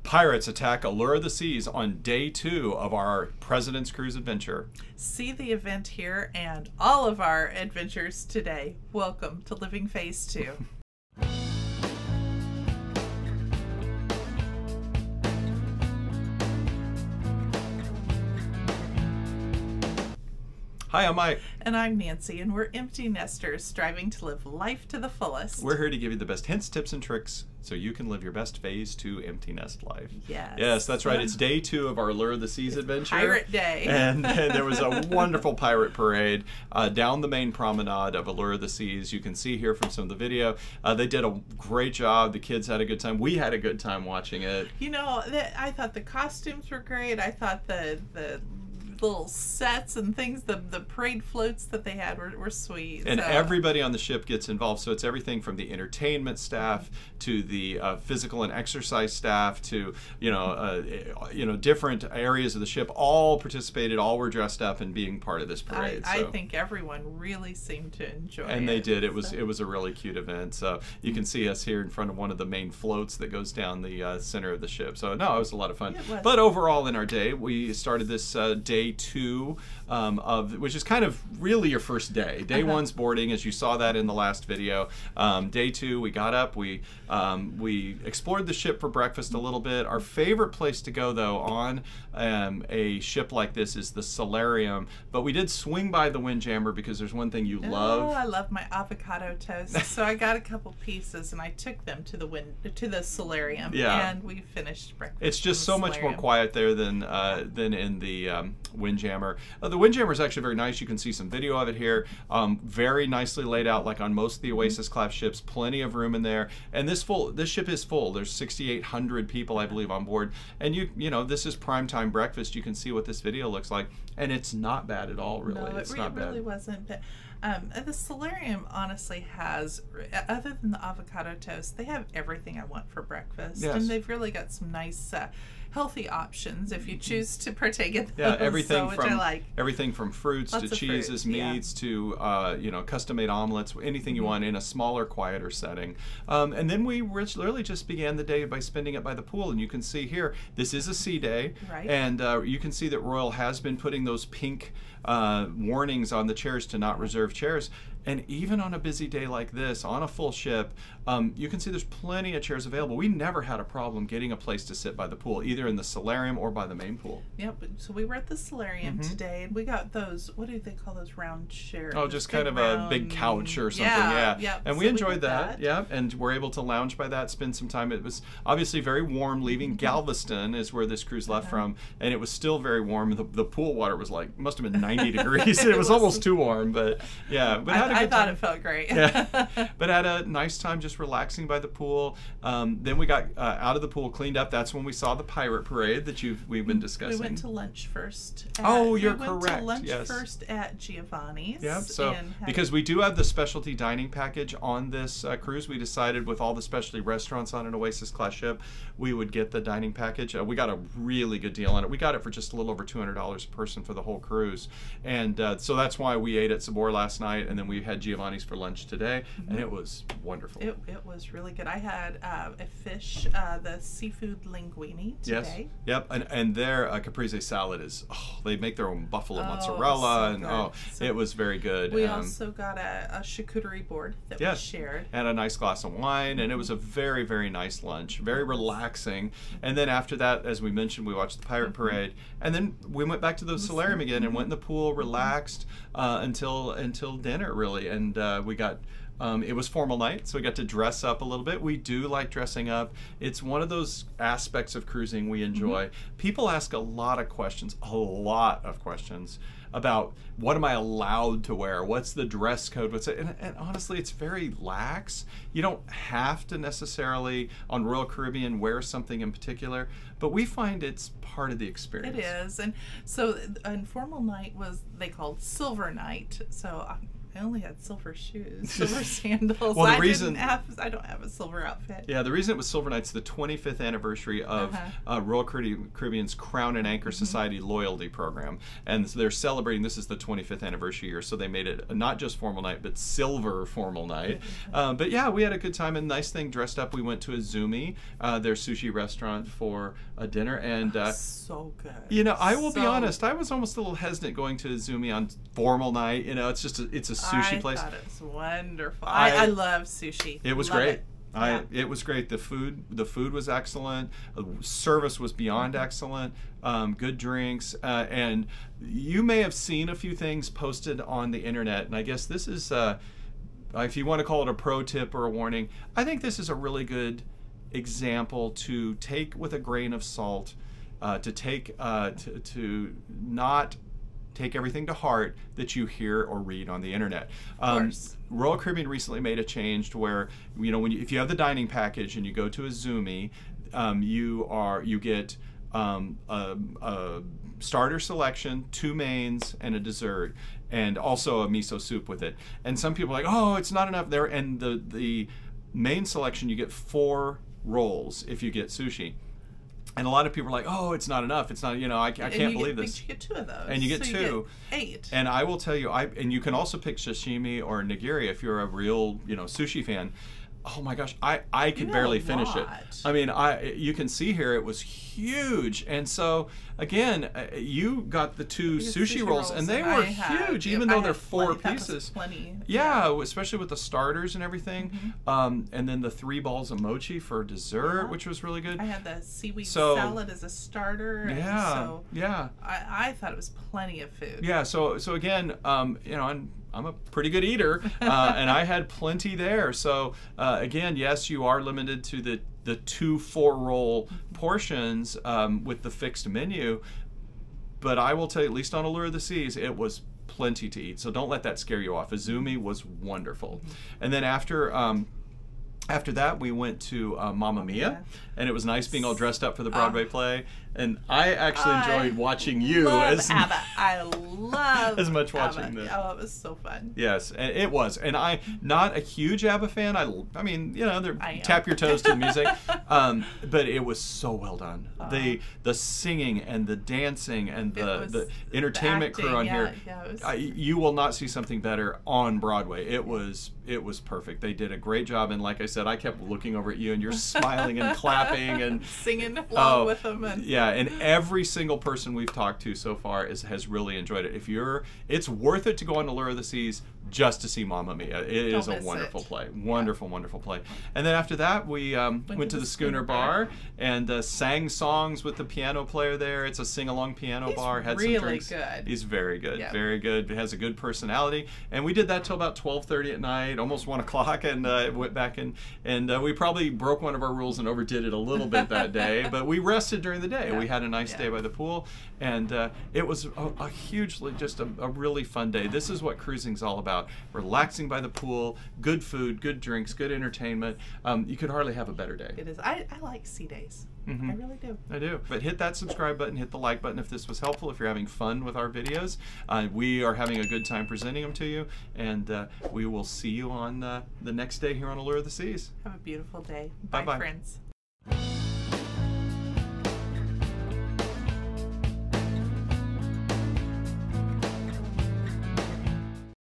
Pirates attack Allure of the Seas on day 2 of our President's Cruise adventure. See the event here and all of our adventures today. Welcome to Living Phase 2. Hi, I'm Mike. And I'm Nancy, and we're empty nesters striving to live life to the fullest. We're here to give you the best hints, tips, and tricks so you can live your best Phase 2 empty nest life. Yes. Yes, that's right. It's day 2 of our Allure of the Seas adventure. Pirate Day. And there was a wonderful pirate parade down the main promenade of Allure of the Seas. You can see here from some of the video. They did a great job. The kids had a good time. We had a good time watching it. You know, I thought the costumes were great. I thought the little sets and things, the parade floats that they had were sweet. And so everybody on the ship gets involved, so it's everything from the entertainment staff to the physical and exercise staff to different areas of the ship. All participated, all were dressed up and being part of this parade. I think everyone really seemed to enjoy it. And they did. It was a really cute event. So you can see us here in front of one of the main floats that goes down the center of the ship. So no, it was a lot of fun. But overall in our day, we started this day 2 which is kind of really your first day. Day 1's boarding, as you saw that in the last video. Day 2, we got up, we explored the ship for breakfast a little bit. Our favorite place to go though on a ship like this is the solarium, but we did swing by the Windjammer because there's one thing you love. Oh, I love my avocado toast. So I got a couple pieces and I took them to the solarium. Yeah. And we finished breakfast. It's just so much more quiet there than in the Windjammer. The Windjammer is actually very nice. You can see some video of it here. Very nicely laid out, like on most of the Oasis class ships. Plenty of room in there. And this ship is full. There's 6,800 people, I believe, on board. And you know, this is primetime breakfast. You can see what this video looks like, and it's not bad at all. Really, no, it's not bad. It really wasn't. But the solarium honestly has, other than the avocado toast, they have everything I want for breakfast. Yes. And they've really got some nice healthy options if you choose to partake in those. Yeah, everything which I like. Everything from fruits to cheeses, meats to custom-made omelets, anything you want in a smaller, quieter setting. And then we literally just began the day by spending it by the pool. And you can see here, this is a sea day, right. And you can see that Royal has been putting those pink warnings on the chairs to not reserve chairs. And even on a busy day like this, on a full ship, you can see there's plenty of chairs available. We never had a problem getting a place to sit by the pool, either in the solarium or by the main pool. Yep, so we were at the solarium today, and we got those, what do they call those round chairs? Oh, just kind of a big couch or something, yeah. And so we enjoyed that, yeah, and we're able to lounge by that, spend some time. It was obviously very warm. Leaving Galveston is where this cruise left from, and it was still very warm. The pool water was like, must have been 90 degrees. It was almost too warm, but yeah. But I thought it felt great. Yeah, but had a nice time just relaxing by the pool. Then we got out of the pool, cleaned up. That's when we saw the pirate parade that we've been discussing. We went to lunch first. You're correct. We went to lunch yes. first at Giovanni's. Yeah, so because we do have the specialty dining package on this cruise, we decided with all the specialty restaurants on an Oasis class ship, we would get the dining package. We got a really good deal on it. We got it for just a little over $200 a person for the whole cruise, and so that's why we ate at Sabor last night, and then we had Giovanni's for lunch today, and it was wonderful. It was really good. I had a fish, the seafood linguine today. Yes. Yep. And their caprese salad is, they make their own buffalo mozzarella, and it was very good. We also got a charcuterie board that we shared. And a nice glass of wine, and it was a very, very nice lunch, very relaxing. And then after that, as we mentioned, we watched the pirate parade, and then we went back to the solarium again and went in the pool, relaxed until dinner, really. And we got it was formal night, so we got to dress up a little bit. We do like dressing up. It's one of those aspects of cruising we enjoy. People ask a lot of questions about what am I allowed to wear? What's the dress code? What's it? And honestly, it's very lax. You don't have to necessarily on Royal Caribbean wear something in particular, but we find it's part of the experience. It is, and so informal night was they called Silver Night. So I only had silver shoes, silver sandals. Well, I don't have a silver outfit. Yeah, the reason it was silver night's the 25th anniversary of Royal Caribbean's Crown and Anchor Society loyalty program, and so they're celebrating. This is the 25th anniversary year, so they made it not just formal night, but silver formal night. But yeah, we had a good time, and nice thing, dressed up. We went to Izumi, their sushi restaurant, for a dinner, and so good. You know, I will be honest, I was almost a little hesitant going to Izumi on formal night. You know, it's just it's a sushi place. I thought it was wonderful. I love sushi. It was great. It was great. The food was excellent. Service was beyond excellent. Good drinks, and you may have seen a few things posted on the internet. And I guess this is, if you want to call it a pro tip or a warning, I think this is a really good example to take with a grain of salt. To not take everything to heart that you hear or read on the internet. Of course. Royal Caribbean recently made a change to where, you know, if you have the dining package and you go to Izumi, you get a starter selection, 2 mains, and a dessert, and also a miso soup with it. And some people are like, oh, it's not enough there. And the main selection, you get 4 rolls if you get sushi. And a lot of people are like, oh, it's not enough. It's not, you know, I can't believe this. But you get 2 of those. And you get so 2. You get 8. And I will tell you, and you can also pick sashimi or nigiri if you're a real, you know, sushi fan. Oh my gosh, I could barely finish it. I mean, you can see here it was huge. And so again, you got the 2 sushi rolls, and they were huge, even though they're 4 pieces. That was plenty. Yeah, especially with the starters and everything. And then the 3 balls of mochi for dessert, which was really good. I had the seaweed salad as a starter. Yeah, and so I thought it was plenty of food. Yeah, so again, you know, I'm a pretty good eater, and I had plenty there. So again, yes, you are limited to the 2 4-roll portions with the fixed menu, but I will tell you, at least on Allure of the Seas, it was plenty to eat. So don't let that scare you off. Izumi was wonderful. And then after that, we went to Mamma Mia, and it was nice being all dressed up for the Broadway play. And I actually enjoyed watching you as I love as much watching ABBA. this. Oh, it was so fun. Yes, and it was. And I'm not a huge ABBA fan. I mean, you know, tap your toes to the music. But it was so well done. The singing and the dancing and the entertainment crew on here. Yeah, you will not see something better on Broadway. It was perfect. They did a great job. And like I said, I kept looking over at you, and you're smiling and clapping and singing along with them. And yeah, and every single person we've talked to so far has really enjoyed it. It's worth it to go on Allure of the Seas just to see Mamma Mia. It is a wonderful play. Wonderful, wonderful play. And then after that, we went to the Schooner Bar and sang songs with the piano player there. It's a sing-along piano bar. Had really some drinks. Good. He's very good. Yeah. Very good. Has a good personality. And we did that till about 12:30 at night, almost 1 o'clock, and went back and we probably broke one of our rules and overdid it a little bit that day, but we rested during the day. Yeah. We had a nice day by the pool, and it was a hugely, just a really fun day. This is what cruising's all about. Relaxing by the pool, good food, good drinks, good entertainment. You could hardly have a better day. It is. I like sea days. I really do. I do. But hit that subscribe button, hit the like button if this was helpful, if you're having fun with our videos. We are having a good time presenting them to you, and we will see you on the next day here on Allure of the Seas. Have a beautiful day. Bye-bye. Bye, friends.